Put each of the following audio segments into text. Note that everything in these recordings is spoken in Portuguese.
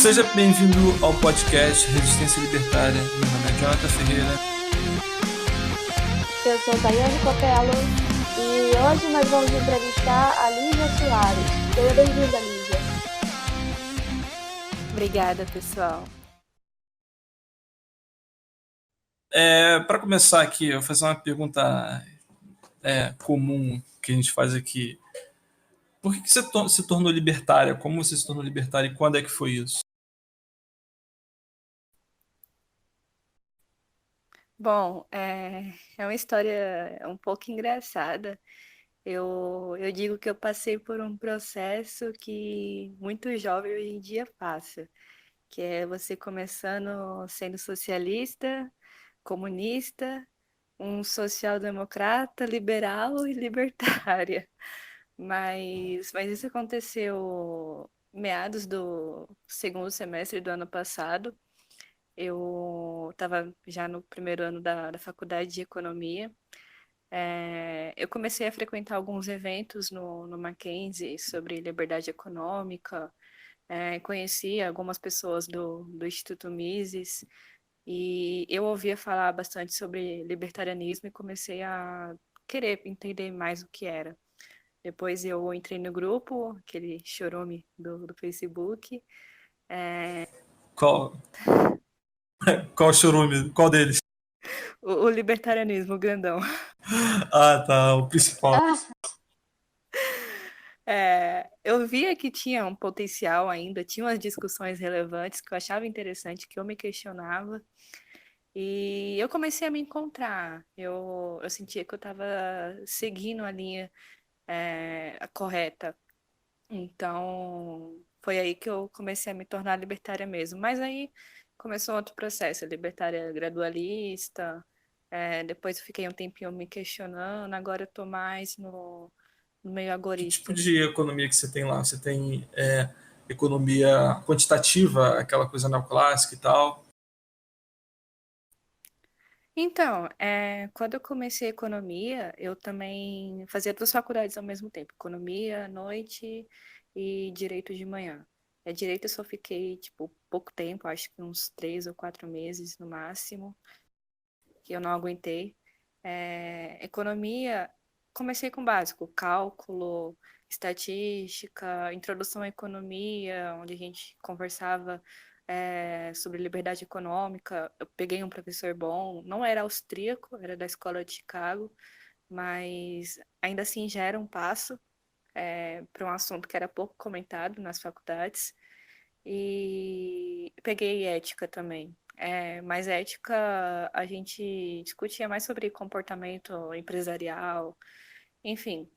Seja bem-vindo ao podcast Resistência Libertária. Meu nome é Jonathan Ferreira. Eu sou Tayane Copello e hoje nós vamos entrevistar a Lígia Soares. Seja bem-vinda, Lígia. Obrigada, pessoal. Para começar aqui, eu vou fazer uma pergunta comum que a gente faz aqui. Por que você se tornou libertária? Como você se tornou libertária e quando é que foi isso? Bom, é uma história um pouco engraçada. Eu digo que eu passei por um processo que muito jovem hoje em dia passa, que é você começando sendo socialista, comunista, um social-democrata, liberal e libertária. Mas isso aconteceu meados do segundo semestre do ano passado. Eu estava já no primeiro ano da faculdade de economia. Eu comecei a frequentar alguns eventos no Mackenzie sobre liberdade econômica. Conheci algumas pessoas do Instituto Mises e eu ouvia falar bastante sobre libertarianismo e comecei a querer entender mais o que era. Depois eu entrei no grupo, aquele chorume do Facebook. Qual chorume? Qual deles? O libertarianismo, o grandão. Ah, tá, o principal. Eu via que tinha um potencial ainda, tinha umas discussões relevantes que eu achava interessante, que eu me questionava, e eu comecei a me encontrar. Eu sentia que eu estava seguindo a linha correta. Então, foi aí que eu comecei a me tornar libertária mesmo. Mas aí começou outro processo, libertária gradualista. Depois eu fiquei um tempinho me questionando, agora eu tô mais no meio Que tipo agorista. de economia que você tem lá? Você tem economia quantitativa, aquela coisa neoclássica e tal? Então, quando eu comecei economia, eu também fazia duas faculdades ao mesmo tempo, economia à noite e direito de manhã. Direito eu só fiquei, tipo, pouco tempo, acho que uns 3 ou 4 meses no máximo, que eu não aguentei. Economia, comecei com o básico, cálculo, estatística, introdução à economia, onde a gente conversava sobre liberdade econômica. Eu peguei um professor bom, não era austríaco, era da escola de Chicago, mas ainda assim já era um passo para um assunto que era pouco comentado nas faculdades. E peguei ética também. Mas ética a gente discutia mais sobre comportamento empresarial, enfim.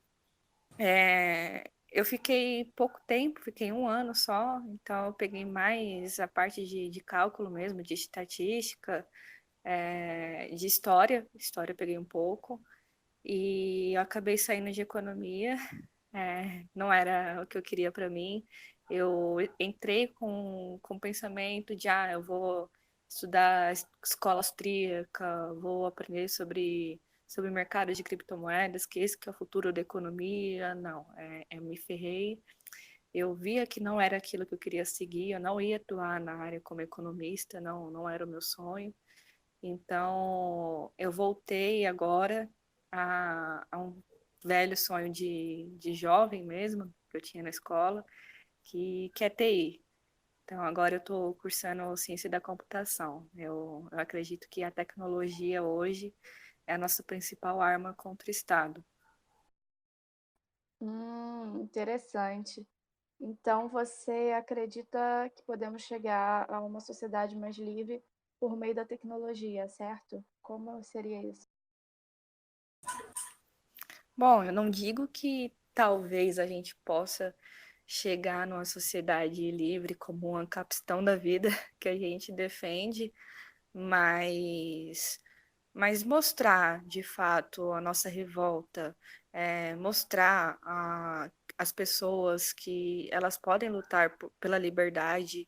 Eu fiquei pouco tempo, fiquei um ano só, então eu peguei mais a parte de cálculo mesmo, de estatística, de história. História eu peguei um pouco. E eu acabei saindo de economia, não era o que eu queria para mim. Eu entrei com o pensamento de, eu vou estudar escola austríaca, vou aprender sobre mercado de criptomoedas, que esse que é o futuro da economia. Não, eu me ferrei. Eu via que não era aquilo que eu queria seguir, eu não ia atuar na área como economista, não era o meu sonho. Então, eu voltei agora a um velho sonho de jovem mesmo, que eu tinha na escola, que é TI. Então, agora eu estou cursando ciência da computação. Eu acredito que a tecnologia hoje é a nossa principal arma contra o Estado. Interessante. Então, você acredita que podemos chegar a uma sociedade mais livre por meio da tecnologia, certo? Como seria isso? Bom, eu não digo que talvez a gente possa chegar numa sociedade livre como uma capistão da vida que a gente defende, mas, mas mostrar de fato a nossa revolta, mostrar as pessoas que elas podem lutar pela liberdade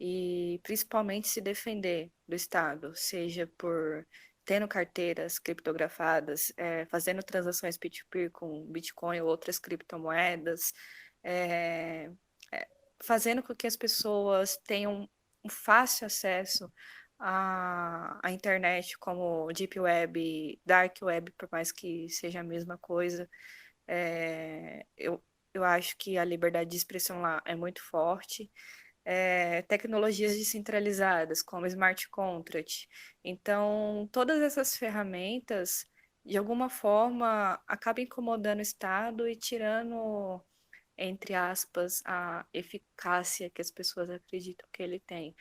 e principalmente se defender do Estado, seja por tendo carteiras criptografadas, fazendo transações peer-to-peer com Bitcoin ou outras criptomoedas, é, fazendo com que as pessoas tenham um fácil acesso à internet, como Deep Web, Dark Web, por mais que seja a mesma coisa. Eu acho que a liberdade de expressão lá é muito forte. Tecnologias descentralizadas, como smart contract. Então, todas essas ferramentas, de alguma forma, acabam incomodando o Estado e tirando, entre aspas, a eficácia que as pessoas acreditam que ele tem.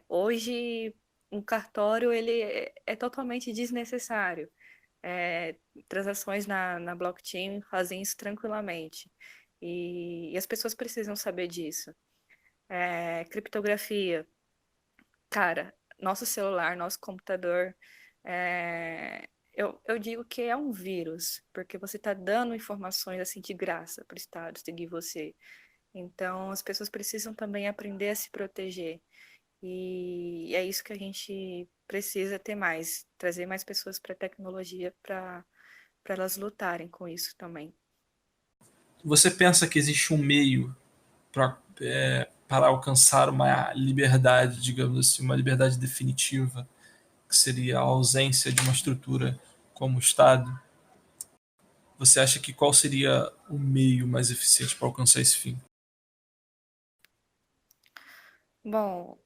Hoje, um cartório ele é totalmente desnecessário. É, Transações na blockchain fazem isso tranquilamente. E as pessoas precisam saber disso. Criptografia. Cara, nosso celular, nosso computador, eu digo que é um vírus, porque você está dando informações assim de graça para o Estado seguir você. Então, as pessoas precisam também aprender a se proteger. E é isso que a gente precisa ter mais, trazer mais pessoas para a tecnologia para elas lutarem com isso também. Você pensa que existe um meio para alcançar uma liberdade, digamos assim, uma liberdade definitiva, que seria a ausência de uma estrutura como o Estado? Você acha que qual seria o meio mais eficiente para alcançar esse fim? Bom,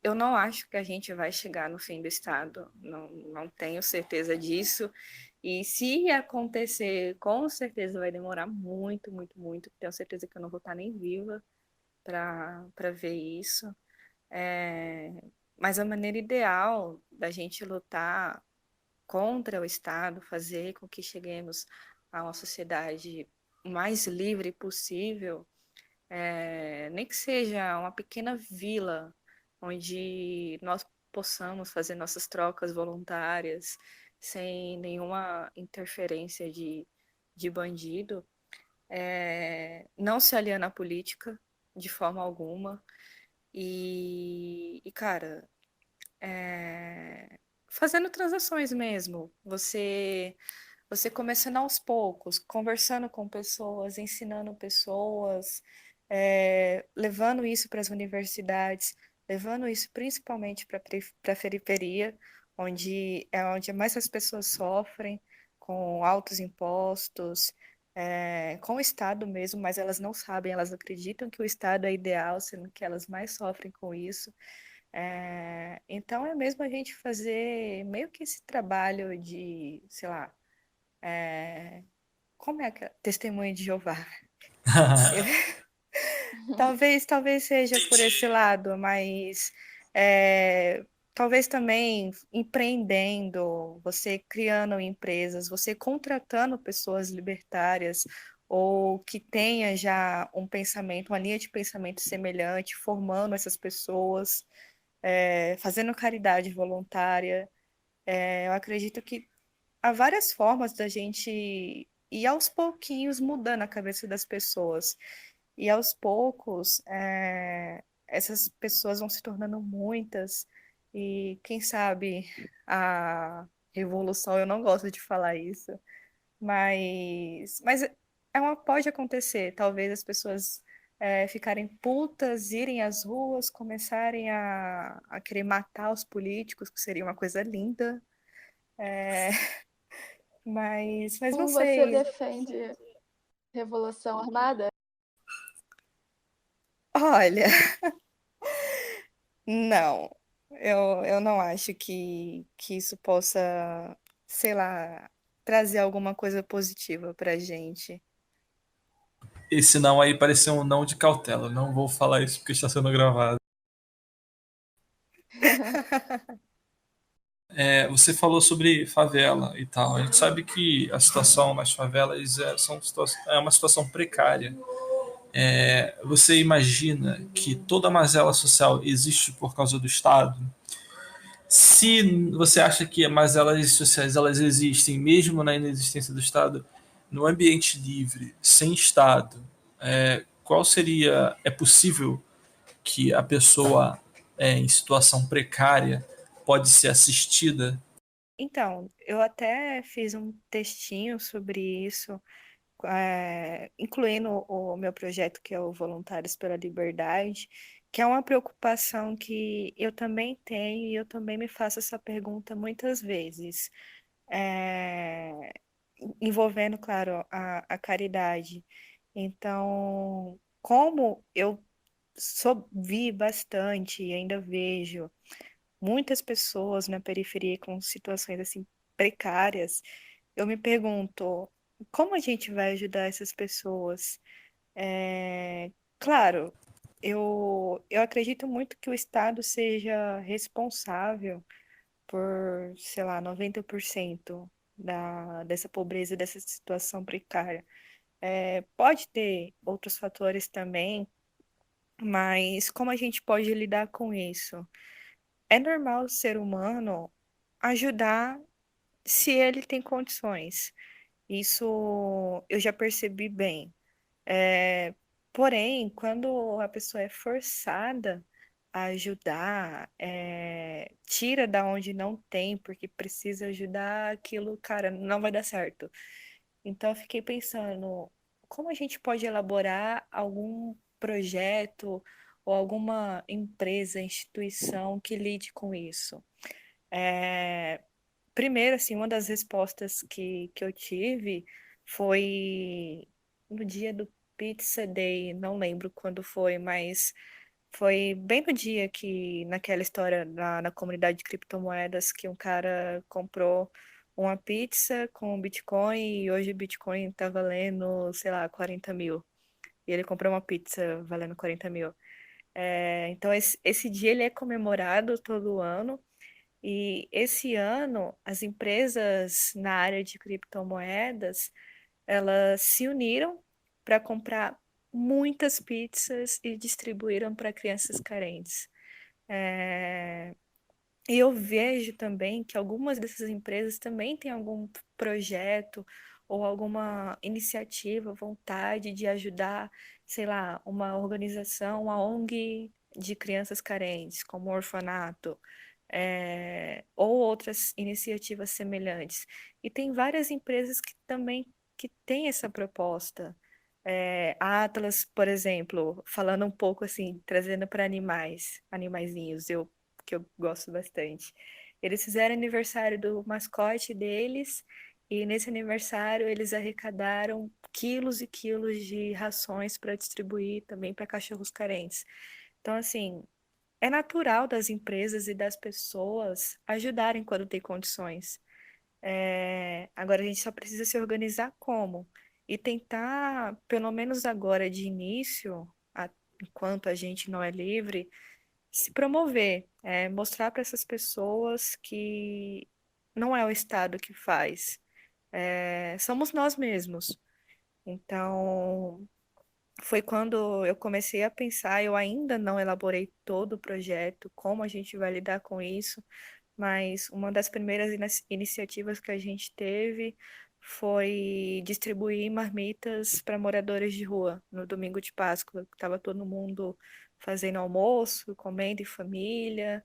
eu não acho que a gente vai chegar no fim do estado, não tenho certeza disso. E se acontecer, com certeza vai demorar muito, muito, muito. Tenho certeza que eu não vou estar nem viva para ver isso. É, mas a maneira ideal da gente lutar contra o Estado, fazer com que cheguemos a uma sociedade mais livre possível, nem que seja uma pequena vila onde nós possamos fazer nossas trocas voluntárias sem nenhuma interferência de bandido, não se aliar à política de forma alguma cara, fazendo transações mesmo, você começando aos poucos, conversando com pessoas, ensinando pessoas, levando isso para as universidades, levando isso principalmente para a periferia, onde mais as pessoas sofrem, com altos impostos, com o Estado mesmo, mas elas não sabem, elas acreditam que o Estado é ideal, sendo que elas mais sofrem com isso. Então é mesmo a gente fazer meio que esse trabalho de, sei lá, como é que é? Testemunho de Jeová. Talvez seja por esse Entendi. lado, mas é, talvez também empreendendo, você criando empresas, você contratando pessoas libertárias ou que tenha já um pensamento, uma linha de pensamento semelhante, formando essas pessoas, fazendo caridade voluntária. Eu acredito que há várias formas da gente ir aos pouquinhos mudando a cabeça das pessoas. E aos poucos, essas pessoas vão se tornando muitas, e quem sabe a revolução, eu não gosto de falar isso, mas pode acontecer, talvez as pessoas ficarem putas, irem às ruas, começarem a querer matar os políticos, que seria uma coisa linda, é, mas não Como você sei. defende revolução armada? Olha, não, eu não acho que isso possa, sei lá, trazer alguma coisa positiva pra gente. Esse não aí pareceu um não de cautela. Não vou falar isso porque está sendo gravado. Você falou sobre favela e tal. A gente sabe que a situação nas favelas é uma situação precária. Você imagina que toda a mazela social existe por causa do Estado? Se você acha que as mazelas sociais elas existem mesmo na inexistência do Estado, no ambiente livre, sem Estado, qual seria. É possível que a pessoa em situação precária pode ser assistida? Então, eu até fiz um textinho sobre isso, incluindo o meu projeto, que é o Voluntários pela Liberdade, que é uma preocupação que eu também tenho e eu também me faço essa pergunta muitas vezes, é, envolvendo, claro, a caridade. Então, como eu vi bastante e ainda vejo muitas pessoas na periferia com situações assim precárias, eu me pergunto, como a gente vai ajudar essas pessoas? Claro, eu acredito muito que o Estado seja responsável por, sei lá, 90% dessa pobreza, dessa situação precária. Pode ter outros fatores também, mas como a gente pode lidar com isso? É normal o ser humano ajudar se ele tem condições. Isso eu já percebi bem. É, porém, quando a pessoa é forçada a ajudar, tira da onde não tem, porque precisa ajudar, aquilo, cara, não vai dar certo. Então, eu fiquei pensando, como a gente pode elaborar algum projeto ou alguma empresa, instituição que lide com isso? É, primeiro, assim, uma das respostas que eu tive foi no dia do Pizza Day, não lembro quando foi, mas foi bem no dia que, naquela história na comunidade de criptomoedas, que um cara comprou uma pizza com Bitcoin e hoje o Bitcoin tá valendo, sei lá, 40 mil. E ele comprou uma pizza valendo 40 mil. Então, esse dia ele é comemorado todo ano. E esse ano, as empresas na área de criptomoedas, elas se uniram para comprar muitas pizzas e distribuíram para crianças carentes. É, E eu vejo também que algumas dessas empresas também têm algum projeto ou alguma iniciativa, vontade de ajudar, sei lá, uma organização, uma ONG de crianças carentes, como o orfanato, ou outras iniciativas semelhantes. E tem várias empresas que também que têm essa proposta. A Atlas, por exemplo, falando um pouco assim, trazendo para animaizinhos, que eu gosto bastante. Eles fizeram aniversário do mascote deles e nesse aniversário eles arrecadaram quilos e quilos de rações para distribuir também para cachorros carentes. Então, assim, é natural das empresas e das pessoas ajudarem quando tem condições. Agora a gente só precisa se organizar como e tentar, pelo menos agora de início, enquanto a gente não é livre, se promover, mostrar para essas pessoas que não é o Estado que faz, somos nós mesmos. Então, foi quando eu comecei a pensar, eu ainda não elaborei todo o projeto, como a gente vai lidar com isso, mas uma das primeiras iniciativas que a gente teve foi distribuir marmitas para moradores de rua no domingo de Páscoa. Estava todo mundo fazendo almoço, comendo em família,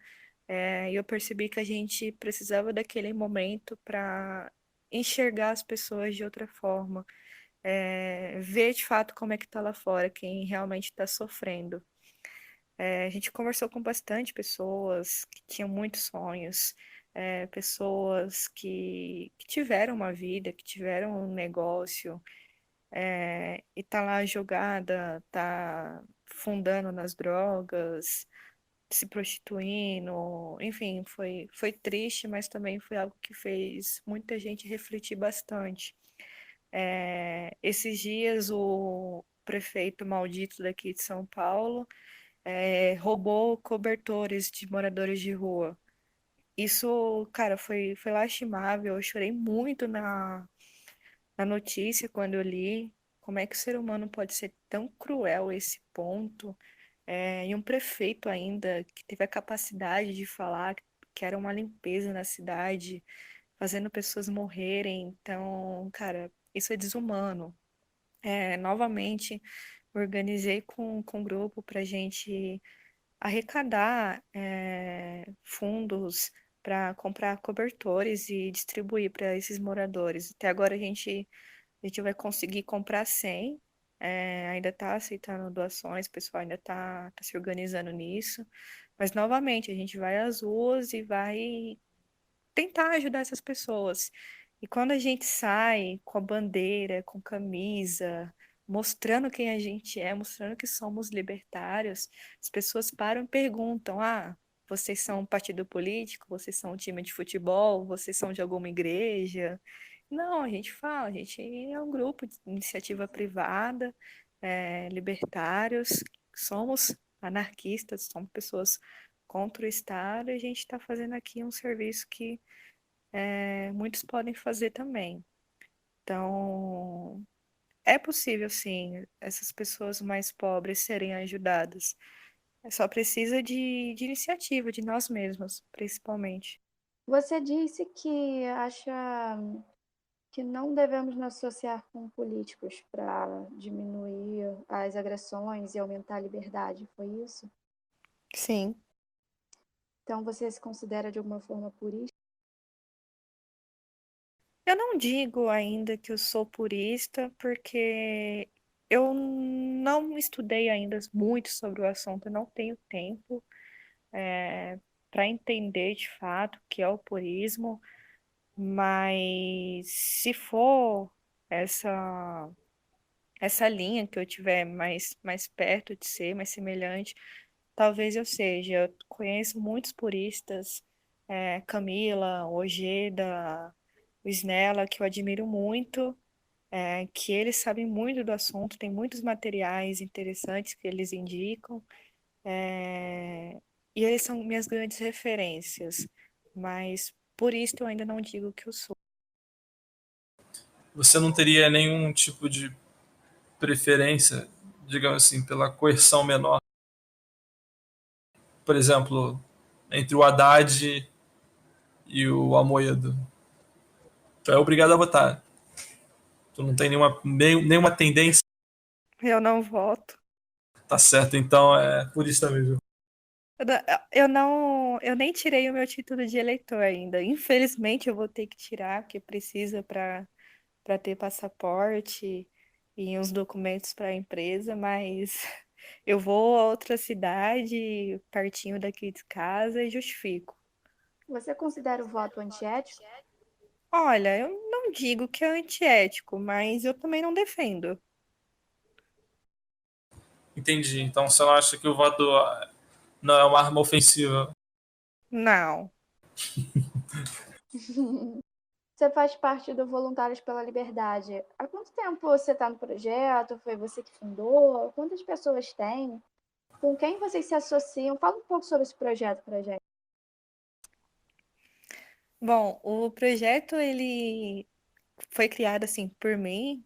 e eu percebi que a gente precisava daquele momento para enxergar as pessoas de outra forma, ver de fato como é que está lá fora, quem realmente está sofrendo. A gente conversou com bastante pessoas que tinham muitos sonhos, pessoas que tiveram uma vida, que tiveram um negócio, e tá lá jogada, tá fundando nas drogas, se prostituindo, enfim, foi triste, mas também foi algo que fez muita gente refletir bastante. Esses dias o prefeito maldito daqui de São Paulo roubou cobertores de moradores de rua. Isso, cara, foi lastimável. Eu chorei muito na notícia quando eu li. Como é que o ser humano pode ser tão cruel a esse ponto? E um prefeito ainda que teve a capacidade de falar que era uma limpeza na cidade, fazendo pessoas morrerem. Então, cara, isso é desumano. Novamente, organizei com um grupo para gente arrecadar fundos para comprar cobertores e distribuir para esses moradores. Até agora a gente A gente vai conseguir comprar 100. Ainda está aceitando doações, o pessoal ainda está se organizando nisso. Mas, novamente, a gente vai às ruas e vai tentar ajudar essas pessoas. E quando a gente sai com a bandeira, com camisa, mostrando quem a gente é, mostrando que somos libertários, as pessoas param e perguntam: ah, vocês são um partido político? Vocês são um time de futebol? Vocês são de alguma igreja? Não, a gente fala, a gente é um grupo de iniciativa privada, libertários, somos anarquistas, somos pessoas contra o Estado, e a gente está fazendo aqui um serviço que muitos podem fazer também. Então, é possível, sim, essas pessoas mais pobres serem ajudadas. Só precisa de iniciativa, de nós mesmos, principalmente. Você disse que acha que não devemos nos associar com políticos para diminuir as agressões e aumentar a liberdade, foi isso? Sim. Então você se considera de alguma forma purista? Eu não digo ainda que eu sou purista, porque eu não estudei ainda muito sobre o assunto, eu não tenho tempo para entender de fato o que é o purismo, mas se for essa essa linha que eu tiver mais perto de ser, mais semelhante, talvez eu seja. Eu conheço muitos puristas, Camila, Ojeda, o Snella, que eu admiro muito, que eles sabem muito do assunto, tem muitos materiais interessantes que eles indicam, e eles são minhas grandes referências, mas por isso eu ainda não digo que eu sou. Você não teria nenhum tipo de preferência, digamos assim, pela coerção menor? Por exemplo, entre o Haddad e o Amoedo. Tu é obrigado a votar. Tu não tem nenhuma tendência. Eu não voto. Tá certo, então é por isso também, viu? Eu nem tirei o meu título de eleitor ainda. Infelizmente, eu vou ter que tirar, porque precisa para ter passaporte e uns documentos para a empresa, mas eu vou a outra cidade, pertinho daqui de casa, e justifico. Você considera o voto antiético? Olha, eu não digo que é antiético, mas eu também não defendo. Entendi. Então você não acha que o voto não é uma arma ofensiva? Não. Você faz parte do Voluntários pela Liberdade. Há quanto tempo você está no projeto? Foi você que fundou? Quantas pessoas tem? Com quem vocês se associam? Fala um pouco sobre esse projeto para gente. Bom, o projeto ele foi criado assim por mim.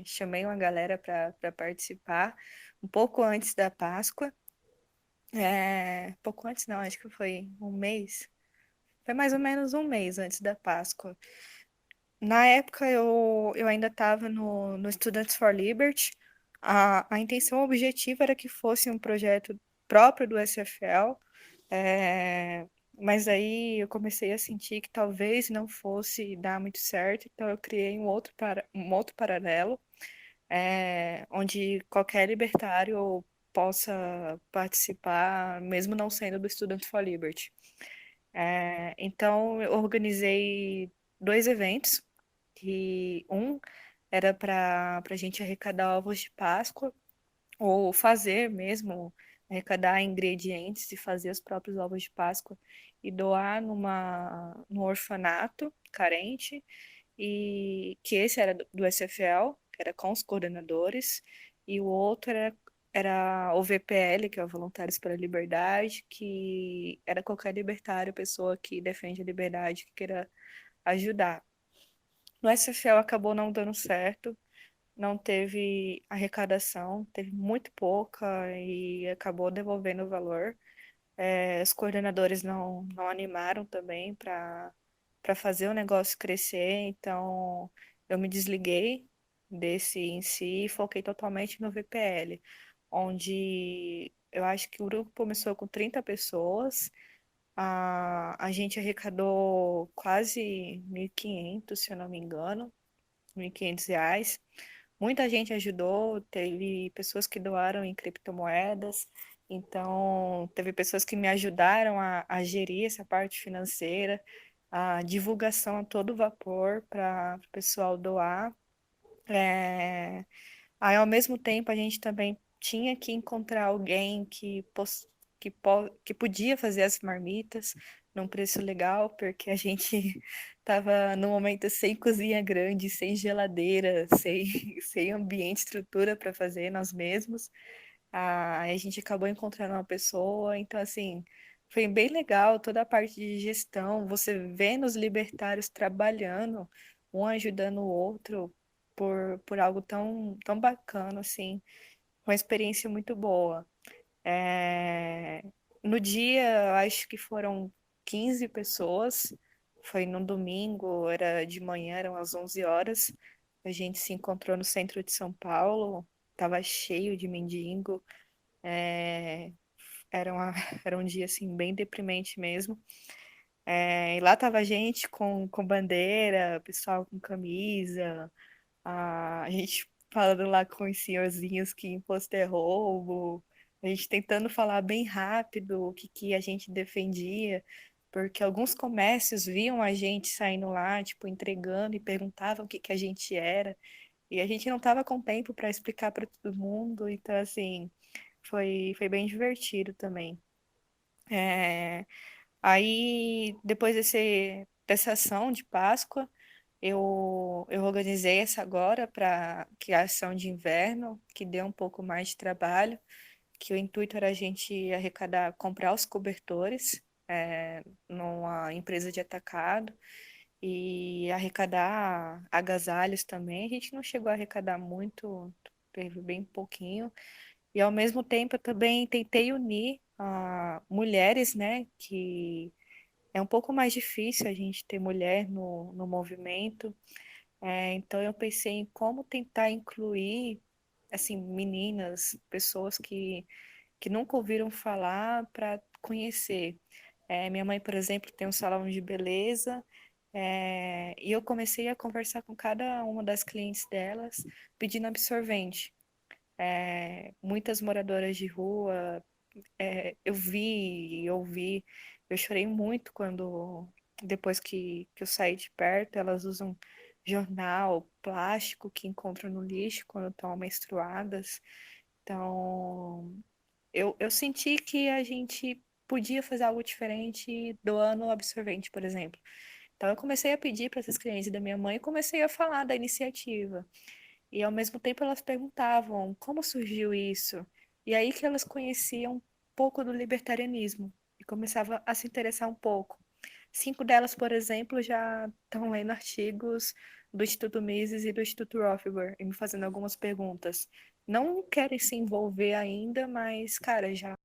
Chamei uma galera para participar um pouco antes da Páscoa. Pouco antes não, acho que foi um mês. Foi mais ou menos um mês antes da Páscoa. Na época eu ainda estava no Students for Liberty. A intenção objetiva era que fosse um projeto próprio do SFL, mas aí eu comecei a sentir que talvez não fosse dar muito certo, então eu criei um outro paralelo, onde qualquer libertário possa participar, mesmo não sendo do Student for Liberty. Então, eu organizei dois eventos, que um era para a gente arrecadar ovos de Páscoa, ou fazer mesmo, arrecadar ingredientes e fazer os próprios ovos de Páscoa e doar num orfanato carente, e que esse era do SFL, que era com os coordenadores, e o outro era o VPL, que é o Voluntários pela Liberdade, que era qualquer libertário, pessoa que defende a liberdade, que queira ajudar. No SFL acabou não dando certo, não teve arrecadação, teve muito pouca e acabou devolvendo o valor. Os coordenadores não animaram também para fazer o negócio crescer, então eu me desliguei desse em si e foquei totalmente no VPL, onde eu acho que o grupo começou com 30 pessoas, a gente arrecadou quase 1.500, se eu não me engano, R$ 1.500. Muita gente ajudou, teve pessoas que doaram em criptomoedas, então teve pessoas que me ajudaram a gerir essa parte financeira, a divulgação a todo vapor para o pessoal doar. É, Aí, ao mesmo tempo, a gente também tinha que encontrar alguém que podia fazer as marmitas num preço legal, porque a gente estava no momento sem cozinha grande, sem geladeira, sem ambiente, estrutura para fazer nós mesmos. Aí a gente acabou encontrando uma pessoa, então, assim, foi bem legal toda a parte de gestão, você vendo os libertários trabalhando, um ajudando o outro por algo tão bacana, assim, uma experiência muito boa. É, No dia, eu acho que foram 15 pessoas, foi num domingo, era de manhã, eram às 11 horas, a gente se encontrou no centro de São Paulo, estava cheio de mendigo, é, era um dia, assim, bem deprimente mesmo. E lá tava a gente com bandeira, pessoal com camisa, a gente falando lá com os senhorzinhos que imposto é roubo, a gente tentando falar bem rápido que a gente defendia, porque alguns comércios viam a gente saindo lá, tipo, entregando e perguntavam o que a gente era, e a gente não tava com tempo para explicar para todo mundo, então, assim, foi bem divertido também. É, Aí, depois dessa ação de Páscoa, eu organizei essa agora para que a ação de inverno, que deu um pouco mais de trabalho, que o intuito era a gente arrecadar, comprar os cobertores numa empresa de atacado e arrecadar agasalhos também. A gente não chegou a arrecadar muito, teve bem pouquinho. E ao mesmo tempo eu também tentei unir mulheres, né, que é um pouco mais difícil a gente ter mulher no movimento. Então eu pensei em como tentar incluir assim meninas, pessoas que nunca ouviram falar para conhecer. Minha mãe, por exemplo, tem um salão de beleza, e eu comecei a conversar com cada uma das clientes delas, pedindo absorvente. Muitas moradoras de rua, eu vi e ouvi, eu chorei muito quando, depois que eu saí de perto, elas usam jornal, plástico que encontram no lixo quando estão menstruadas. Então, eu senti que a gente podia fazer algo diferente doando absorvente, por exemplo. Então, eu comecei a pedir para essas clientes da minha mãe e comecei a falar da iniciativa. E ao mesmo tempo elas perguntavam como surgiu isso. E aí que elas conheciam um pouco do libertarianismo e começavam a se interessar um pouco. 5 delas, por exemplo, já estão lendo artigos do Instituto Mises e do Instituto Rothbard e me fazendo algumas perguntas. Não querem se envolver ainda, mas, cara, já.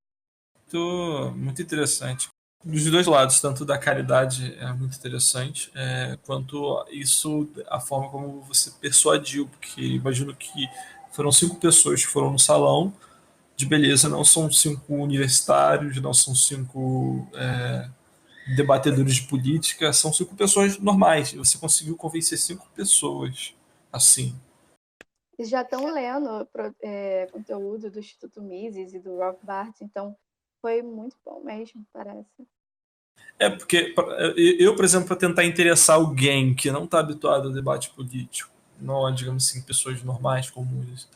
Muito interessante. Dos dois lados, tanto da caridade é muito interessante, quanto isso, a forma como você persuadiu, porque imagino que foram 5 pessoas que foram no salão de beleza, não são 5 universitários, não são 5 debatedores de política, são 5 pessoas normais. E você conseguiu convencer 5 pessoas assim. Eles já estão lendo conteúdo do Instituto Mises e do Rothbard, então foi muito bom mesmo, parece. Porque eu, por exemplo, para tentar interessar alguém que não está habituado ao debate político, não, digamos assim, pessoas normais, comuns,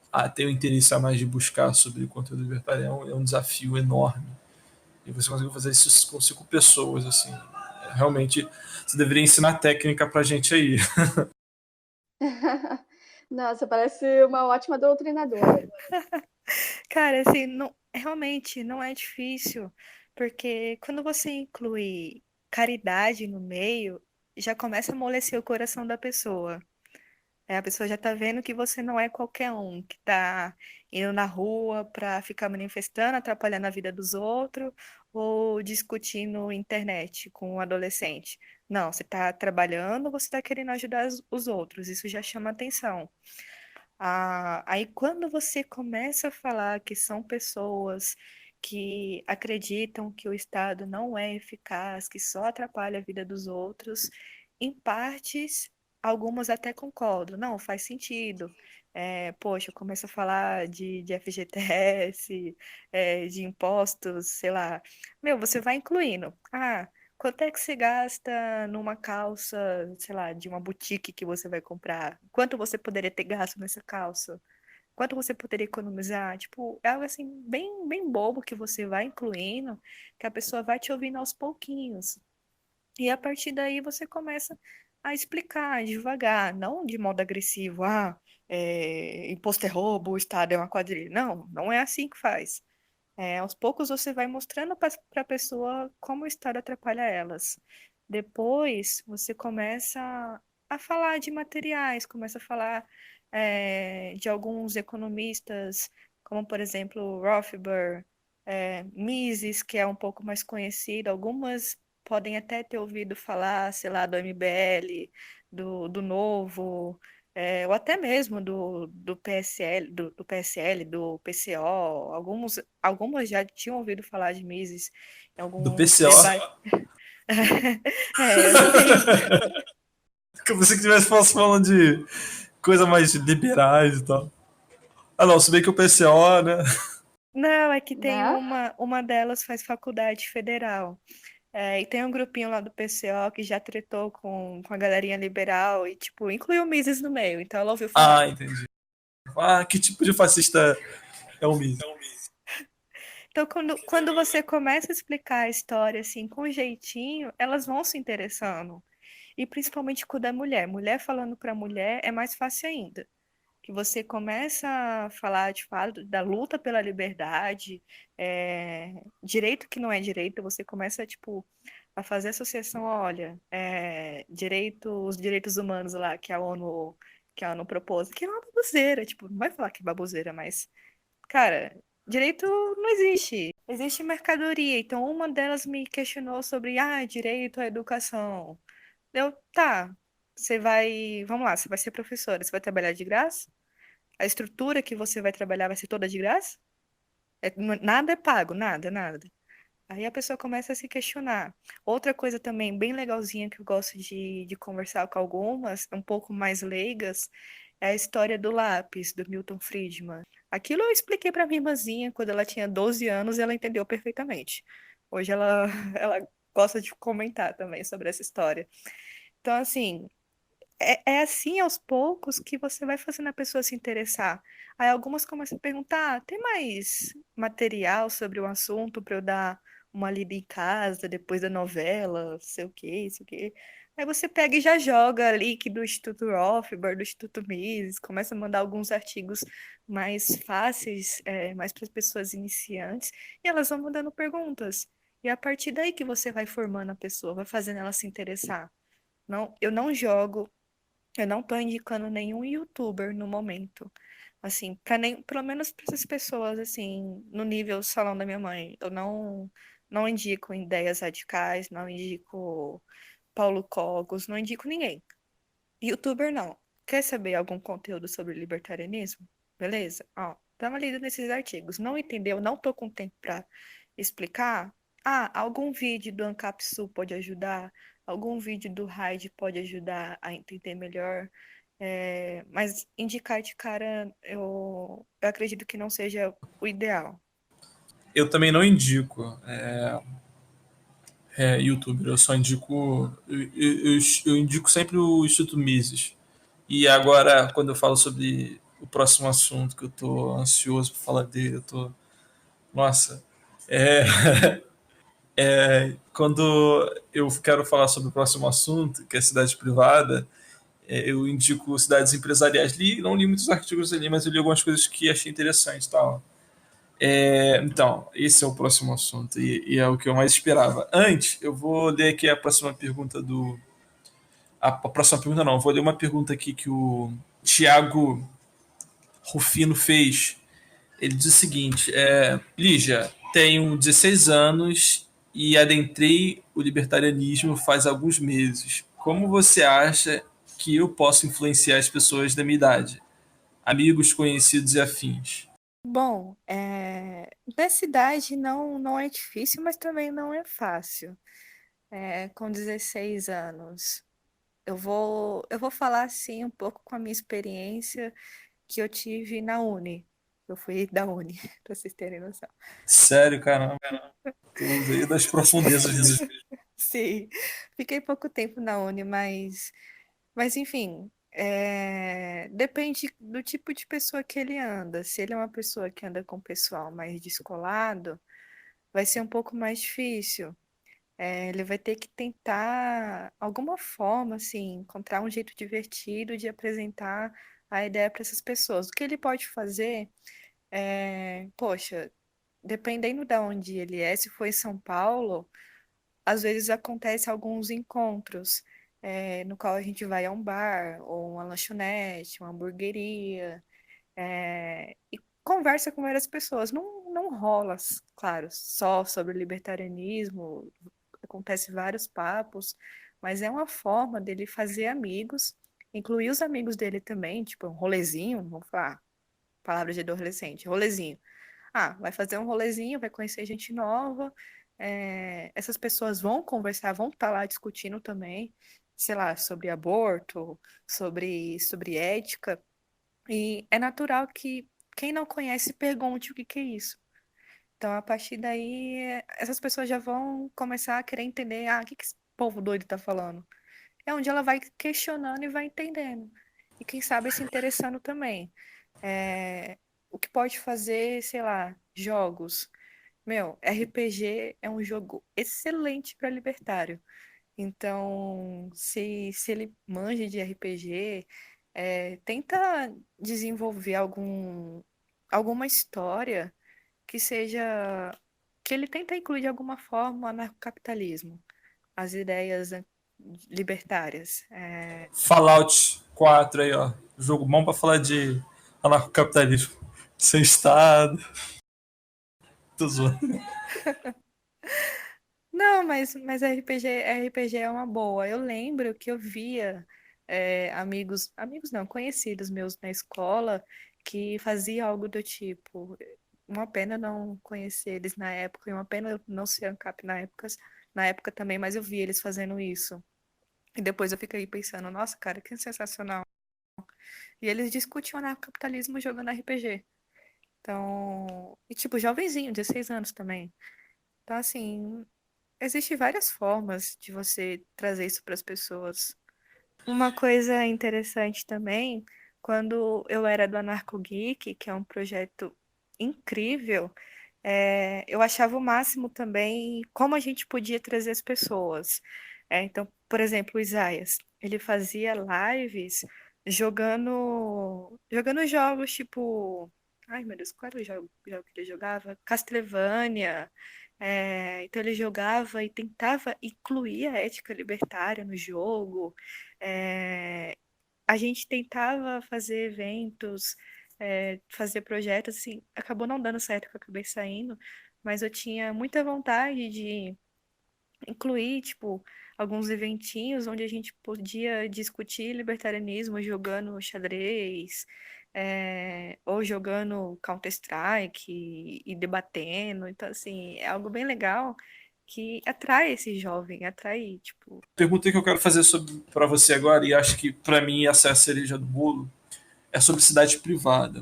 a ter o interesse a mais de buscar sobre o conteúdo libertário é um desafio enorme. E você conseguiu fazer isso com 5 pessoas, assim. Realmente, você deveria ensinar técnica pra gente aí. Nossa, parece uma ótima doutrinadora. Cara, assim, não, realmente não é difícil, porque quando você inclui caridade no meio, já começa a amolecer o coração da pessoa. A pessoa já tá vendo que você não é qualquer um, que tá indo na rua pra ficar manifestando, atrapalhando a vida dos outros, ou discutindo internet com um adolescente. Não, você tá trabalhando, você tá querendo ajudar os outros, isso já chama atenção. Aí, quando você começa a falar que são pessoas que acreditam que o Estado não é eficaz, que só atrapalha a vida dos outros, em partes algumas até concordo, não, faz sentido. Poxa, eu começo a falar de FGTS, de impostos, sei lá. Meu, você vai incluindo. Ah, quanto é que você gasta numa calça, sei lá, de uma boutique que você vai comprar? Quanto você poderia ter gasto nessa calça? Quanto você poderia economizar? Tipo, é algo assim, bem, bem bobo que você vai incluindo, que a pessoa vai te ouvindo aos pouquinhos. E a partir daí você começa a explicar devagar, não de modo agressivo, imposto é roubo, o Estado é uma quadrilha. Não, não é assim que faz. Aos poucos você vai mostrando para a pessoa como o Estado atrapalha elas. Depois você começa a falar de materiais, começa a falar de alguns economistas, como por exemplo Rothbard, Mises, que é um pouco mais conhecido. Algumas podem até ter ouvido falar, sei lá, do MBL, do Novo, ou até mesmo do PSL, do PSL, do PCO. Algumas já tinham ouvido falar de Mises em Do alguns PCO. debates. Eu já tenho. Que eu pensei que tivesse falando de coisa mais liberais e tal. Ah, não, se bem que o PCO, né? Não, é que tem Né? uma delas faz faculdade federal. E tem um grupinho lá do PCO que já tretou com a galerinha liberal e, tipo, incluiu o Mises no meio. Então ela ouviu falar. Ah, entendi. Ah, que tipo de fascista é o Mises? Então, quando você começa a explicar a história assim, com jeitinho, elas vão se interessando. E principalmente com o da mulher. Mulher falando para mulher é mais fácil ainda. Que você começa a falar de fato da luta pela liberdade, direito que não é direito, você começa tipo a fazer associação, olha, os direitos humanos lá que a ONU propôs, que é uma baboseira, tipo, não vai falar que é baboseira, mas cara, direito não existe. Existe mercadoria. Então, uma delas me questionou sobre, direito à educação. Tá, vamos lá, você vai ser professora, você vai trabalhar de graça? A estrutura que você vai trabalhar vai ser toda de graça? Nada é pago, nada, nada. Aí a pessoa começa a se questionar. Outra coisa também bem legalzinha que eu gosto de conversar com algumas, um pouco mais leigas, é a história do lápis, do Milton Friedman. Aquilo eu expliquei para minha irmãzinha quando ela tinha 12 anos e ela entendeu perfeitamente. Hoje ela, ela gosta de comentar também sobre essa história. Então, assim, é assim aos poucos que você vai fazendo a pessoa se interessar. Aí algumas começam a perguntar: tem mais material sobre o assunto para eu dar uma lida em casa depois da novela, sei o quê, sei o quê. Aí você pega e já joga link do Instituto Rothbard, do Instituto Mises, começa a mandar alguns artigos mais fáceis, mais para as pessoas iniciantes, e elas vão mandando perguntas. E é a partir daí que você vai formando a pessoa, vai fazendo ela se interessar. Não, eu não tô indicando nenhum youtuber no momento. Assim, pelo menos para essas pessoas, assim, no nível salão da minha mãe. Eu não indico ideias radicais, não indico Paulo Cogos, não indico ninguém. Youtuber não. Quer saber algum conteúdo sobre libertarianismo? Beleza? Ó, dá uma lida nesses artigos. Não entendeu? Não tô com tempo para explicar? Algum vídeo do Ancap Sul pode ajudar? Algum vídeo do Raid pode ajudar a entender melhor? Mas indicar de cara, eu acredito que não seja o ideal. Eu também não indico youtuber, eu só indico. Eu indico sempre o Instituto Mises. E agora, quando eu falo sobre o próximo assunto, que eu tô ansioso por falar dele, eu tô. Nossa. É, quando eu quero falar sobre o próximo assunto, que é cidade privada, eu indico cidades empresariais. Não li muitos artigos ali, mas eu li algumas coisas que achei interessante e tal. Então, esse é o próximo assunto e é o que eu mais esperava. Antes, eu vou ler aqui a próxima pergunta do. A próxima pergunta não, eu vou ler uma pergunta aqui que o Thiago Rufino fez. Ele diz o seguinte: Lígia, tenho 16 anos e adentrei o libertarianismo faz alguns meses. Como você acha que eu posso influenciar as pessoas da minha idade? Amigos, conhecidos e afins. Bom, nessa idade não é difícil, mas também não é fácil. Com 16 anos. eu vou falar assim um pouco com a minha experiência que eu tive na Uni. Eu fui da Uni, para vocês terem noção. Sério, caramba. Tu veio das profundezas mesmo. Sim, fiquei pouco tempo na Uni, mas enfim, depende do tipo de pessoa que ele anda. Se ele é uma pessoa que anda com o pessoal mais descolado, vai ser um pouco mais difícil. Ele vai ter que tentar, alguma forma, assim, encontrar um jeito divertido de apresentar a ideia para essas pessoas. O que ele pode fazer poxa, dependendo de onde ele é, se for em São Paulo, às vezes acontece alguns encontros, no qual a gente vai a um bar, ou uma lanchonete, uma hamburgueria, e conversa com várias pessoas. Não rola, claro, só sobre libertarianismo, acontece vários papos, mas é uma forma dele fazer amigos, incluir os amigos dele também, tipo um rolezinho, vamos falar, palavras de adolescente, rolezinho. Ah, vai fazer um rolezinho, vai conhecer gente nova. Essas pessoas vão conversar, vão estar lá discutindo também, sei lá, sobre aborto, sobre ética. E é natural que quem não conhece pergunte o que que é isso. Então, a partir daí, essas pessoas já vão começar a querer entender, o que que esse povo doido está falando? É onde ela vai questionando e vai entendendo. E quem sabe se interessando também. É, o que pode fazer, sei lá, jogos. Meu, RPG é um jogo excelente para libertário. Então, se ele manja de RPG, tenta desenvolver alguma história que seja. Que ele tenta incluir de alguma forma o anarcocapitalismo, as ideias libertárias. Fallout 4 aí, ó. Jogo bom pra falar de anarcocapitalismo. Sem Estado. Tô zoando. Não, mas RPG é uma boa. Eu lembro que eu via amigos não, conhecidos meus na escola que faziam algo do tipo. Uma pena não conhecer eles na época, e uma pena eu não ser ANCAP na época também, mas eu vi eles fazendo isso. E depois eu fiquei pensando, nossa, cara, que sensacional. E eles discutiam anarcocapitalismo jogando RPG. Então, e tipo, jovenzinho, 16 anos também. Então, assim, existem várias formas de você trazer isso para as pessoas. Uma coisa interessante também, quando eu era do Anarco Geek, que é um projeto incrível, eu achava o máximo também como a gente podia trazer as pessoas. Então, por exemplo, o Isaias, ele fazia lives jogando jogos tipo. Ai, meu Deus, qual era o jogo que ele jogava? Castlevania. Então ele jogava e tentava incluir a ética libertária no jogo. É, a gente tentava fazer eventos, fazer projetos, assim, acabou não dando certo, que eu acabei saindo, mas eu tinha muita vontade de incluir, tipo, alguns eventinhos onde a gente podia discutir libertarianismo jogando xadrez, ou jogando Counter-Strike e debatendo. Então, assim, é algo bem legal que atrai esse jovem, atrai, tipo. Pergunta que eu quero fazer para você agora, e acho que para mim essa é a cereja do bolo, é sobre cidade privada.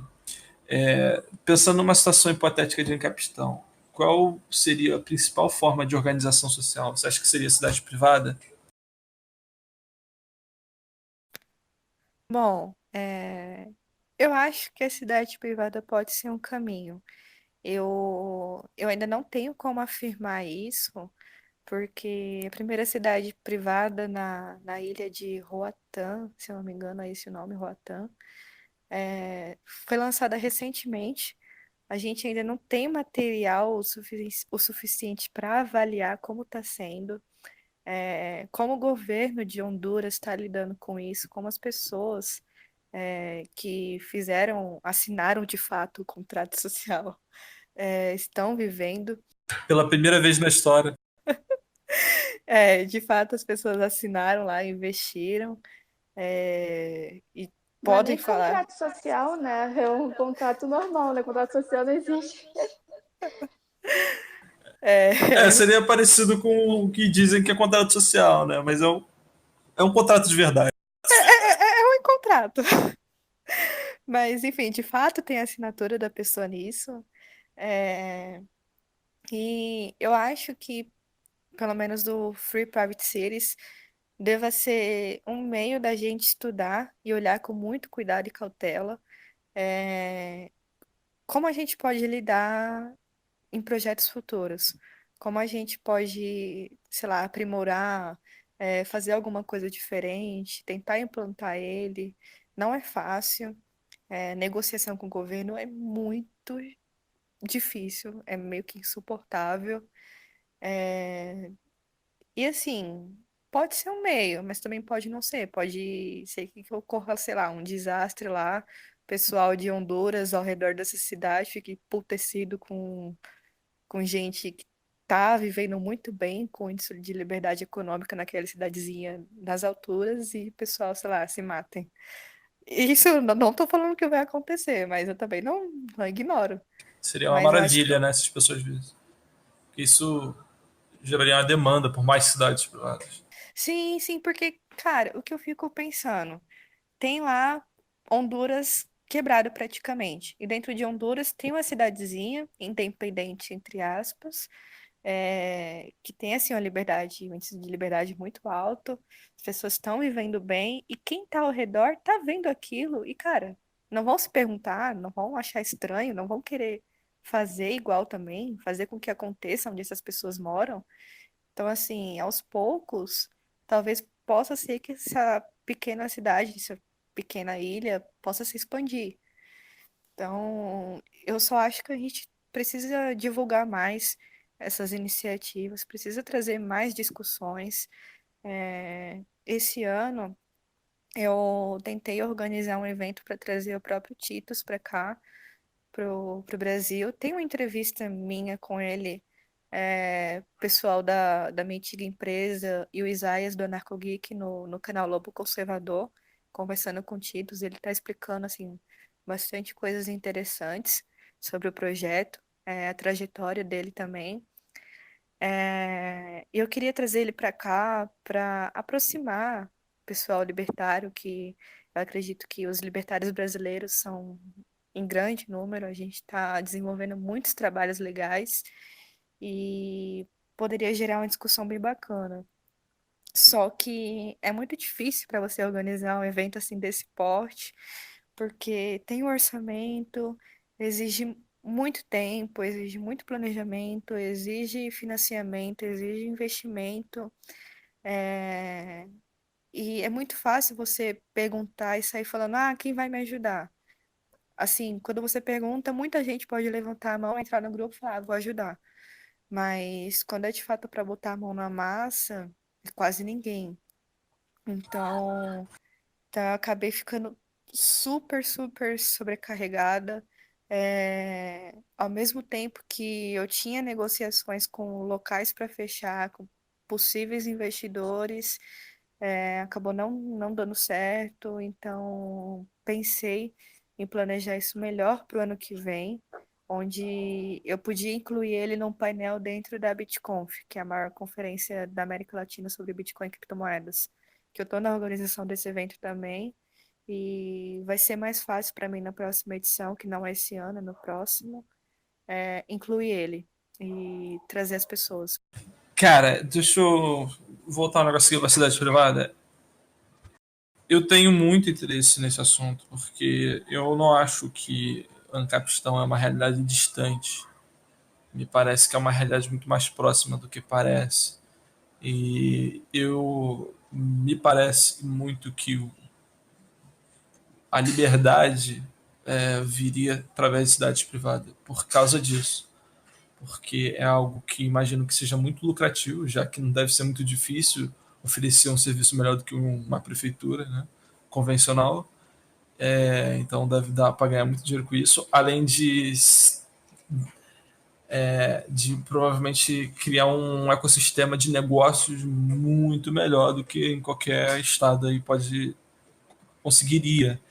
Pensando numa situação hipotética de encapistão, qual seria a principal forma de organização social? Você acha que seria cidade privada? Bom, eu acho que a cidade privada pode ser um caminho. Eu ainda não tenho como afirmar isso, porque a primeira cidade privada na ilha de Roatán, se eu não me engano, é esse o nome, Roatán, foi lançada recentemente. A gente ainda não tem material o suficiente para avaliar como está sendo, como o governo de Honduras está lidando com isso, como as pessoas que assinaram de fato o contrato social, estão vivendo. Pela primeira vez na história. De fato, as pessoas assinaram lá, investiram, e Não é podem nem falar. contrato social, né? É um contrato normal, né? Contrato social não existe. É, Seria parecido com o que dizem que é contrato social, né? Mas É um contrato de verdade. É um contrato. Mas, enfim, de fato tem a assinatura da pessoa nisso. É, E eu acho que, pelo menos do Free Private Cities, deva ser um meio da gente estudar e olhar com muito cuidado e cautela é, como a gente pode lidar em projetos futuros, como a gente pode, sei lá, aprimorar, fazer alguma coisa diferente, tentar implantar ele. Não é fácil. Negociação com o governo é muito difícil, é meio que insuportável. É, E assim, pode ser um meio, mas também pode não ser. Pode ser que ocorra, sei lá, um desastre lá, o pessoal de Honduras ao redor dessa cidade fique emputecido com gente que tá vivendo muito bem com índice de liberdade econômica naquela cidadezinha nas alturas e o pessoal, sei lá, se matem. Isso eu não tô falando que vai acontecer, mas eu também não ignoro. Seria uma Mas eu acho que maravilha, né, se as pessoas vissem. Isso geraria uma demanda por mais cidades privadas. sim, sim, porque, cara, o que eu fico pensando, tem lá Honduras quebrado praticamente. E dentro de Honduras tem uma cidadezinha independente, entre aspas, que tem assim uma liberdade, um índice de liberdade muito alto. As pessoas estão vivendo bem e quem está ao redor está vendo aquilo e, cara, não vão se perguntar, não vão achar estranho, não vão querer fazer igual também, fazer com que aconteça onde essas pessoas moram. Então, assim, aos poucos, talvez possa ser que essa pequena cidade, essa pequena ilha, possa se expandir. Então, eu só acho que a gente precisa divulgar mais essas iniciativas, precisa trazer mais discussões. Esse ano, eu tentei organizar um evento para trazer o próprio Titus para cá, pro Brasil. Tem uma entrevista minha com ele, pessoal da minha antiga empresa, e o Isaías do Anarco Geek no canal Lobo Conservador, conversando com o Titus. Ele está explicando assim, bastante coisas interessantes sobre o projeto, a trajetória dele também. E eu queria trazer ele para cá para aproximar o pessoal libertário, que eu acredito que os libertários brasileiros são em grande número, a gente está desenvolvendo muitos trabalhos legais e poderia gerar uma discussão bem bacana. Só que é muito difícil para você organizar um evento assim desse porte, porque tem um orçamento, exige muito tempo, exige muito planejamento, exige financiamento, exige investimento, é, e é muito fácil você perguntar e sair falando, ah, quem vai me ajudar? Assim, quando você pergunta, muita gente pode levantar a mão, entrar no grupo e falar, ah, vou ajudar. Mas quando é de fato para botar a mão na massa, é quase ninguém. Então, então eu acabei ficando super, super sobrecarregada. Ao mesmo tempo que eu tinha negociações com locais para fechar, com possíveis investidores, acabou não dando certo. Então, pensei em planejar isso melhor para o ano que vem, onde eu podia incluir ele num painel dentro da BitConf, que é a maior conferência da América Latina sobre Bitcoin e criptomoedas, que eu estou na organização desse evento também, e vai ser mais fácil para mim na próxima edição, que não é esse ano, é no próximo, incluir ele e trazer as pessoas. Cara, deixa eu voltar um negócio aqui da cidade privada. Eu tenho muito interesse nesse assunto, porque eu não acho que Ancapistão é uma realidade distante. Me parece que é uma realidade muito mais próxima do que parece. E eu me parece muito que a liberdade viria através de cidades privadas por causa disso. Porque é algo que imagino que seja muito lucrativo, já que não deve ser muito difícil oferecer um serviço melhor do que uma prefeitura, né, convencional. Então deve dar para ganhar muito dinheiro com isso, além de provavelmente criar um ecossistema de negócios muito melhor do que em qualquer estado aí conseguiria.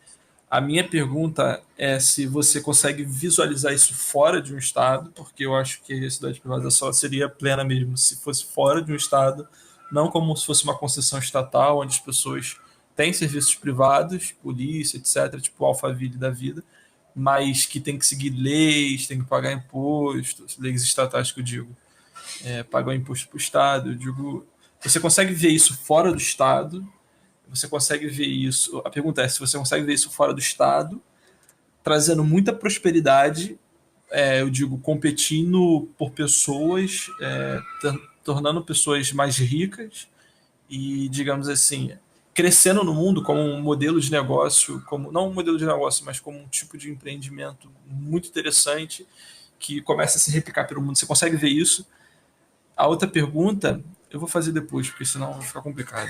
A minha pergunta é se você consegue visualizar isso fora de um estado, porque eu acho que a cidade privada só seria plena mesmo se fosse fora de um estado, não como se fosse uma concessão estatal, onde as pessoas têm serviços privados, polícia, etc., tipo o Alphaville da vida, mas que tem que seguir leis, tem que pagar imposto, leis estatais que eu digo, pagar imposto para o Estado. Eu digo, você consegue ver isso fora do Estado? Você consegue ver isso? A pergunta é se você consegue ver isso fora do Estado, trazendo muita prosperidade, eu digo, competindo por pessoas, tornando pessoas mais ricas e, digamos assim, crescendo no mundo como um modelo de negócio, como não um modelo de negócio, mas como um tipo de empreendimento muito interessante que começa a se replicar pelo mundo. Você consegue ver isso? A outra pergunta eu vou fazer depois, porque senão vai ficar complicado.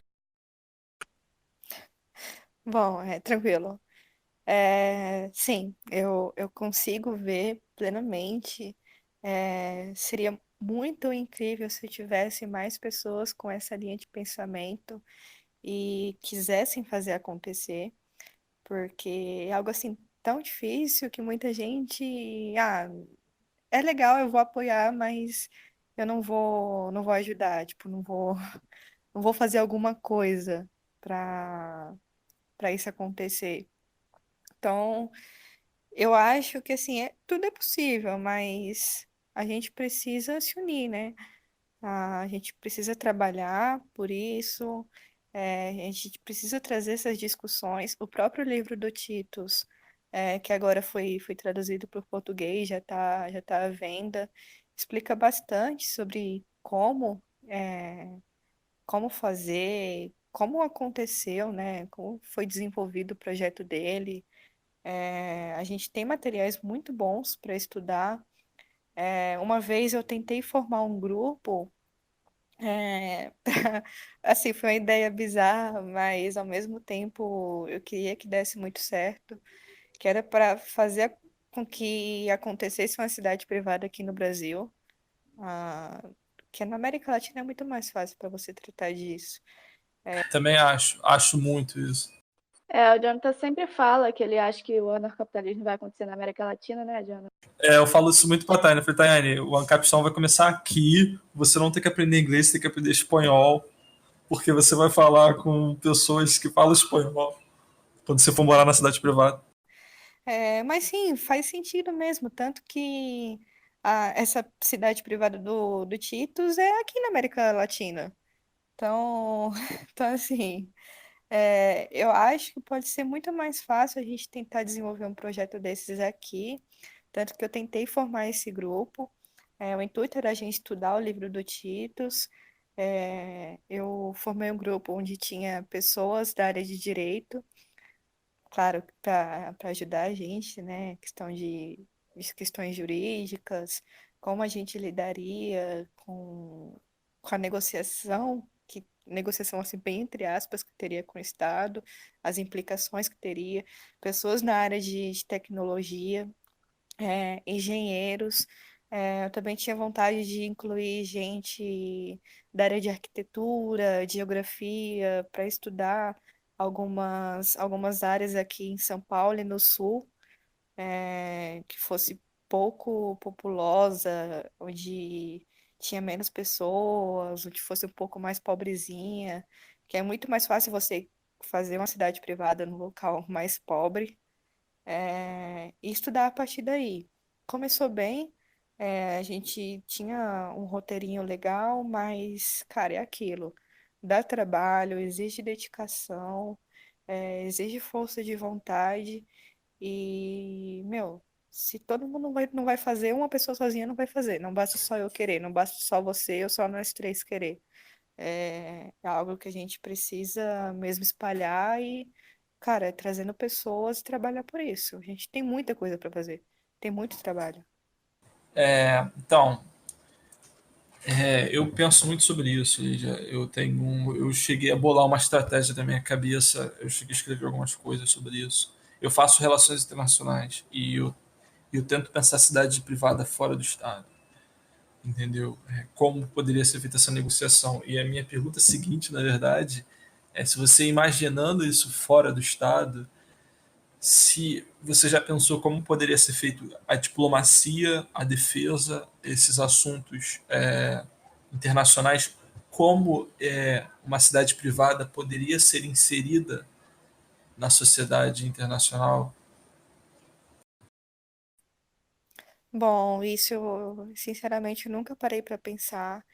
Bom, tranquilo. Sim, eu consigo ver plenamente. Seria muito incrível se tivesse mais pessoas com essa linha de pensamento e quisessem fazer acontecer, porque é algo assim tão difícil que muita gente, é legal, eu vou apoiar, mas eu não vou ajudar, tipo, não vou fazer alguma coisa para isso acontecer. Então, eu acho que assim, tudo é possível, mas a gente precisa se unir, né? A gente precisa trabalhar por isso, a gente precisa trazer essas discussões. O próprio livro do Titus, que agora foi traduzido para o português, já tá à venda, explica bastante sobre como fazer, como aconteceu, né? Como foi desenvolvido o projeto dele. A gente tem materiais muito bons para estudar. Uma vez eu tentei formar um grupo, assim, foi uma ideia bizarra, mas ao mesmo tempo eu queria que desse muito certo, que era para fazer com que acontecesse uma cidade privada aqui no Brasil, ah, que na América Latina é muito mais fácil para você tratar disso. Também acho muito isso. O Jonathan sempre fala que ele acha que o anarcapitalismo vai acontecer na América Latina, né, Jonathan? Eu falo isso muito pra Tânia. Eu falei, Tânia, o Ancapistão vai começar aqui, você não tem que aprender inglês, você tem que aprender espanhol, porque você vai falar com pessoas que falam espanhol quando você for morar na cidade privada. Mas sim, faz sentido mesmo, tanto que essa cidade privada do Titus é aqui na América Latina. Então, então assim, eu acho que pode ser muito mais fácil a gente tentar desenvolver um projeto desses aqui, tanto que eu tentei formar esse grupo. O intuito era a gente estudar o livro do Titus. Eu formei um grupo onde tinha pessoas da área de direito, claro, para ajudar a gente, né? De questões jurídicas, como a gente lidaria com a negociação, negociação assim, bem entre aspas, que teria com o Estado, as implicações que teria, pessoas na área de tecnologia, engenheiros. Eu também tinha vontade de incluir gente da área de arquitetura, de geografia, para estudar algumas áreas aqui em São Paulo e no Sul, que fosse pouco populosa, onde tinha menos pessoas, onde fosse um pouco mais pobrezinha, que é muito mais fácil você fazer uma cidade privada no local mais pobre, e estudar a partir daí. Começou bem, a gente tinha um roteirinho legal, mas, cara, é aquilo. Dá trabalho, exige dedicação, exige força de vontade e, meu, se todo mundo não vai fazer, uma pessoa sozinha não vai fazer. Não basta só eu querer, não basta só você ou só nós três querer. É algo que a gente precisa mesmo espalhar e, cara, trazendo pessoas e trabalhar por isso. A gente tem muita coisa para fazer, tem muito trabalho. Então, eu penso muito sobre isso, Lídia. Eu cheguei a bolar uma estratégia da minha cabeça, eu cheguei a escrever algumas coisas sobre isso. Eu faço relações internacionais e eu tento pensar a cidade privada fora do Estado, entendeu? Como poderia ser feita essa negociação? E a minha pergunta seguinte, na verdade, é se você imaginando isso fora do Estado, se você já pensou como poderia ser feito a diplomacia, a defesa, esses assuntos internacionais como uma cidade privada poderia ser inserida na sociedade internacional? Bom, isso eu, sinceramente, nunca parei para pensar.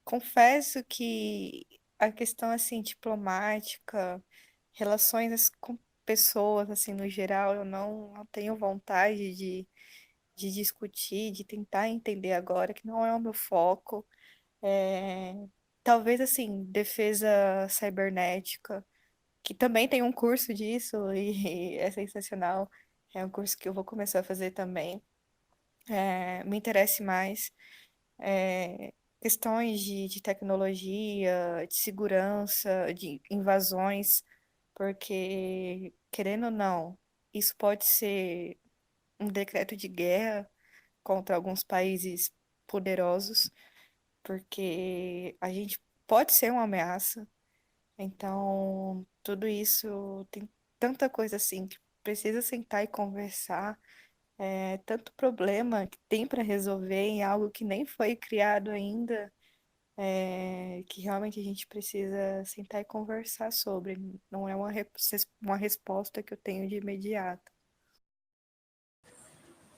Confesso que a questão assim diplomática, relações com pessoas assim no geral, eu não tenho vontade de discutir, de tentar entender agora, que não é o meu foco. É, talvez assim, defesa cibernética, que também tem um curso disso e é sensacional. É um curso que eu vou começar a fazer também. Me interesse mais. É, questões de tecnologia, de segurança, de invasões, porque, querendo ou não, isso pode ser um decreto de guerra contra alguns países poderosos, porque a gente pode ser uma ameaça. Então, tudo isso tem tanta coisa assim que precisa sentar e conversar. Tanto problema que tem para resolver em algo que nem foi criado ainda, que realmente a gente precisa sentar e conversar sobre. Não é uma resposta que eu tenho de imediato.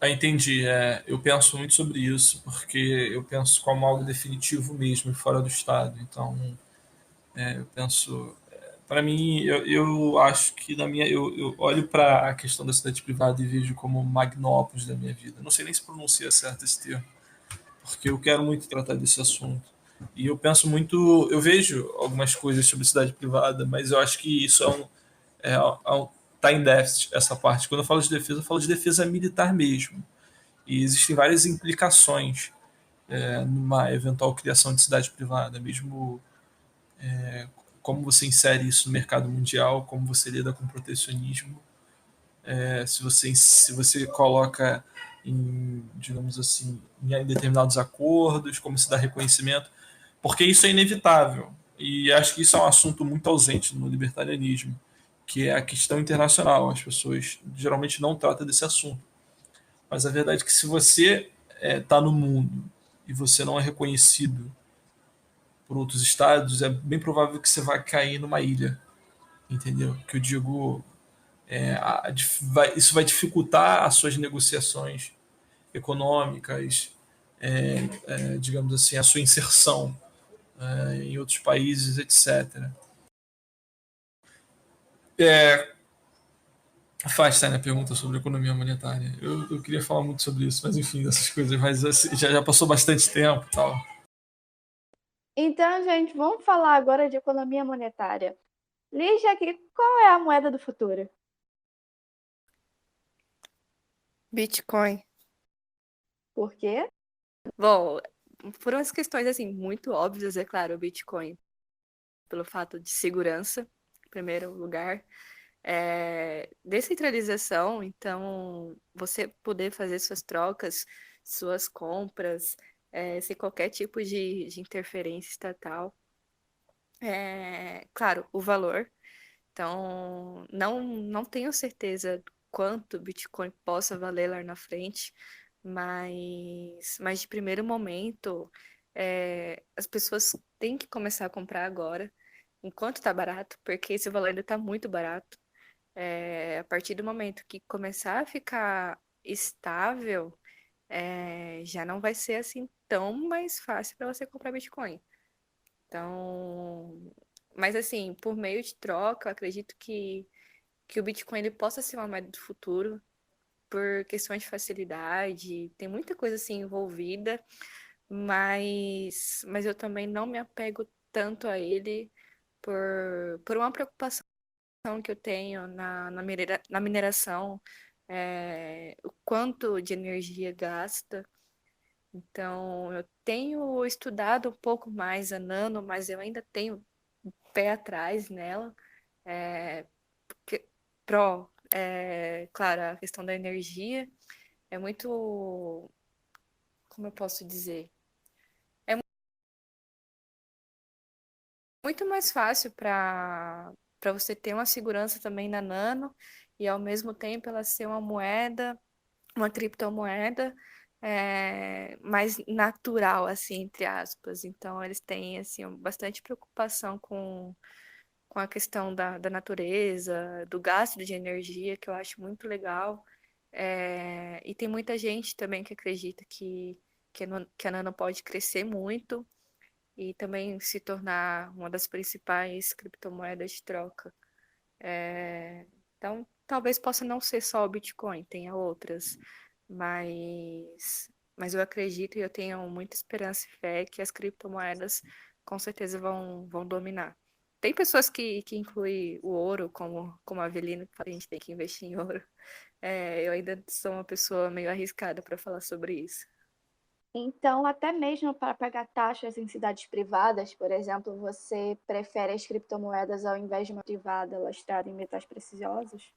Entendi. Eu penso muito sobre isso, porque eu penso como algo definitivo mesmo, e fora do Estado. Então, eu penso. Para mim, eu acho que eu olho para a questão da cidade privada e vejo como magnópolis da minha vida. Não sei nem se pronuncia certo esse termo, porque eu quero muito tratar desse assunto. E eu penso muito, eu vejo algumas coisas sobre cidade privada, mas eu acho que isso tá em déficit essa parte. Quando eu falo de defesa militar mesmo. E existem várias implicações numa eventual criação de cidade privada, mesmo como você insere isso no mercado mundial, como você lida com protecionismo, se você coloca em, digamos assim, em determinados acordos, como se dá reconhecimento, porque isso é inevitável. E acho que isso é um assunto muito ausente no libertarianismo, que é a questão internacional. As pessoas geralmente não tratam desse assunto. Mas a verdade é que se você está no mundo e você não é reconhecido por outros estados, é bem provável que você vai cair numa ilha, entendeu? Que eu digo, isso vai dificultar as suas negociações econômicas, digamos assim, a sua inserção em outros países, etc. É, Faz, né, a pergunta sobre economia monetária. Eu queria falar muito sobre isso, mas enfim, dessas coisas, mas assim, já passou bastante tempo e tal. Então, gente, vamos falar agora de economia monetária. Lígia, qual é a moeda do futuro? Bitcoin. Por quê? Bom, por umas questões assim muito óbvias, é claro, o Bitcoin, pelo fato de segurança, em primeiro lugar, descentralização, então você poder fazer suas trocas, suas compras, sem qualquer tipo de interferência estatal. Claro, o valor. Então, não tenho certeza quanto o Bitcoin possa valer lá na frente, mas de primeiro momento, as pessoas têm que começar a comprar agora, enquanto está barato, porque esse valor ainda está muito barato. A partir do momento que começar a ficar estável, já não vai ser assim tão mais fácil para você comprar Bitcoin. Então, mas assim, por meio de troca, eu acredito que o Bitcoin ele possa ser uma moeda do futuro por questões de facilidade, tem muita coisa assim envolvida, mas eu também não me apego tanto a ele por uma preocupação que eu tenho na mineração, o quanto de energia gasta. Então, eu tenho estudado um pouco mais a Nano, mas eu ainda tenho pé atrás nela. É, porque, claro, a questão da energia é muito, como eu posso dizer, é muito mais fácil para você ter uma segurança também na Nano e ao mesmo tempo ela ser uma moeda, uma criptomoeda mais natural, assim, entre aspas. Então, eles têm, assim, bastante preocupação com a questão da natureza, do gasto de energia, que eu acho muito legal. E tem muita gente também que acredita que a Nano pode crescer muito e também se tornar uma das principais criptomoedas de troca. Então, talvez possa não ser só o Bitcoin, tenha outras, mas eu acredito e eu tenho muita esperança e fé que as criptomoedas com certeza vão dominar. Tem pessoas que incluem o ouro, como a Avelina, que fala que a gente tem que investir em ouro. Eu ainda sou uma pessoa meio arriscada para falar sobre isso. Então, até mesmo para pagar taxas em cidades privadas, por exemplo, você prefere as criptomoedas ao invés de uma privada lastrada em metais preciosos?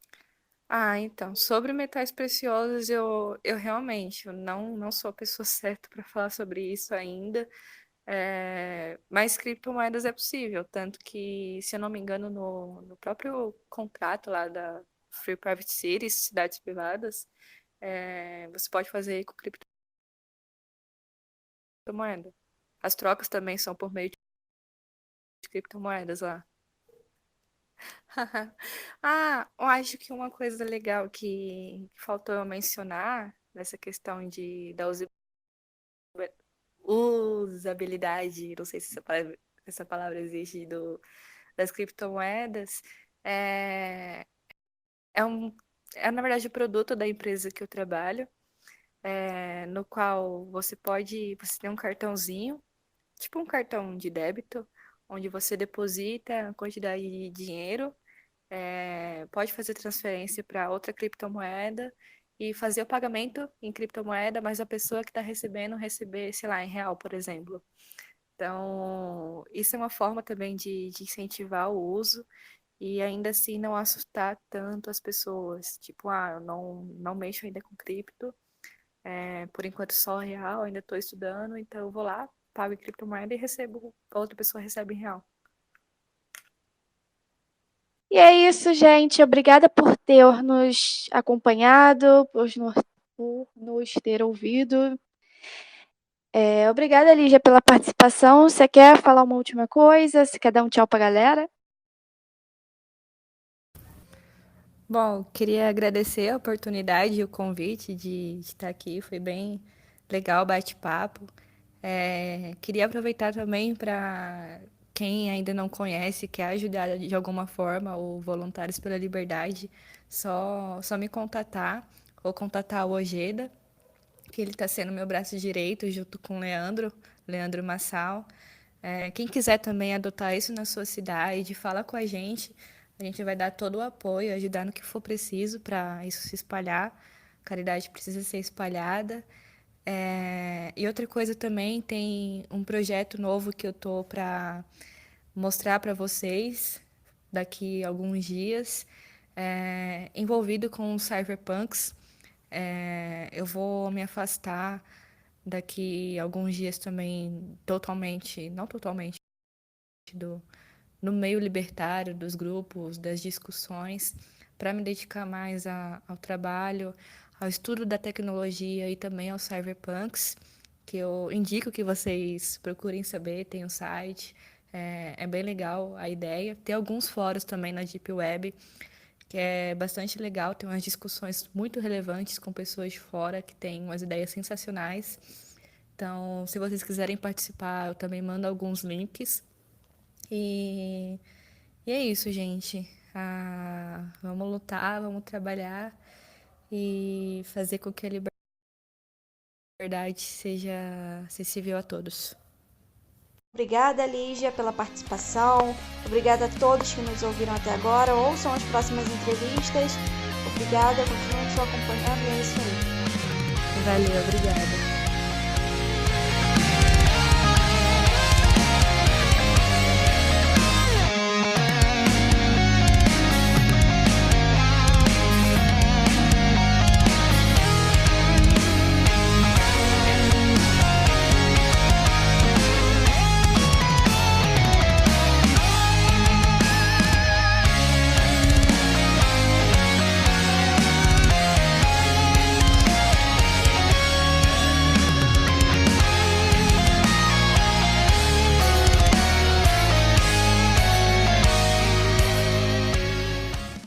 Então, sobre metais preciosos, eu realmente eu não sou a pessoa certa para falar sobre isso ainda. Mas criptomoedas é possível, tanto que, se eu não me engano, no próprio contrato lá da Free Private Cities, cidades privadas, você pode fazer com criptomoeda. As trocas também são por meio de criptomoedas lá. Eu acho que uma coisa legal que faltou eu mencionar nessa questão da usabilidade, não sei se essa palavra existe, das criptomoedas, é, é, um, na verdade, o produto da empresa que eu trabalho, no qual você tem um cartãozinho, tipo um cartão de débito, onde você deposita a quantidade de dinheiro, pode fazer transferência para outra criptomoeda e fazer o pagamento em criptomoeda, mas a pessoa que está recebendo receber, sei lá, em real, por exemplo. Então, isso é uma forma também de incentivar o uso e ainda assim não assustar tanto as pessoas. Tipo, eu não mexo ainda com cripto, por enquanto só real, ainda estou estudando, então eu vou lá, pago em criptomoeda e a outra pessoa recebe em real. E é isso, gente. Obrigada por ter nos acompanhado, por nos ter ouvido. Obrigada, Lígia, pela participação. Você quer falar uma última coisa? Você quer dar um tchau para a galera? Bom, queria agradecer a oportunidade e o convite de estar aqui, foi bem legal o bate-papo. Queria aproveitar também para quem ainda não conhece, quer ajudar de alguma forma, o Voluntários pela Liberdade, só me contatar ou contatar o Ojeda, que ele está sendo meu braço direito, junto com o Leandro Massal. Quem quiser também adotar isso na sua cidade, fala com a gente vai dar todo o apoio, ajudar no que for preciso para isso se espalhar. A caridade precisa ser espalhada. E outra coisa também, tem um projeto novo que eu tô para mostrar para vocês daqui a alguns dias, envolvido com os cyberpunks. Eu vou me afastar daqui a alguns dias também, não totalmente, no meio libertário, dos grupos, das discussões, para me dedicar mais ao trabalho, ao estudo da tecnologia e também aos cyberpunks, que eu indico que vocês procurem saber, tem um site, é bem legal a ideia. Tem alguns fóruns também na Deep Web, que é bastante legal, tem umas discussões muito relevantes com pessoas de fora que têm umas ideias sensacionais. Então, se vocês quiserem participar, eu também mando alguns links. E é isso, gente. Vamos lutar, vamos trabalhar e fazer com que a liberdade seja acessível a todos. Obrigada, Lígia, pela participação. Obrigada a todos que nos ouviram até agora. Ouçam as próximas entrevistas. Obrigada, continuem nos acompanhando e é isso aí. Valeu, obrigada.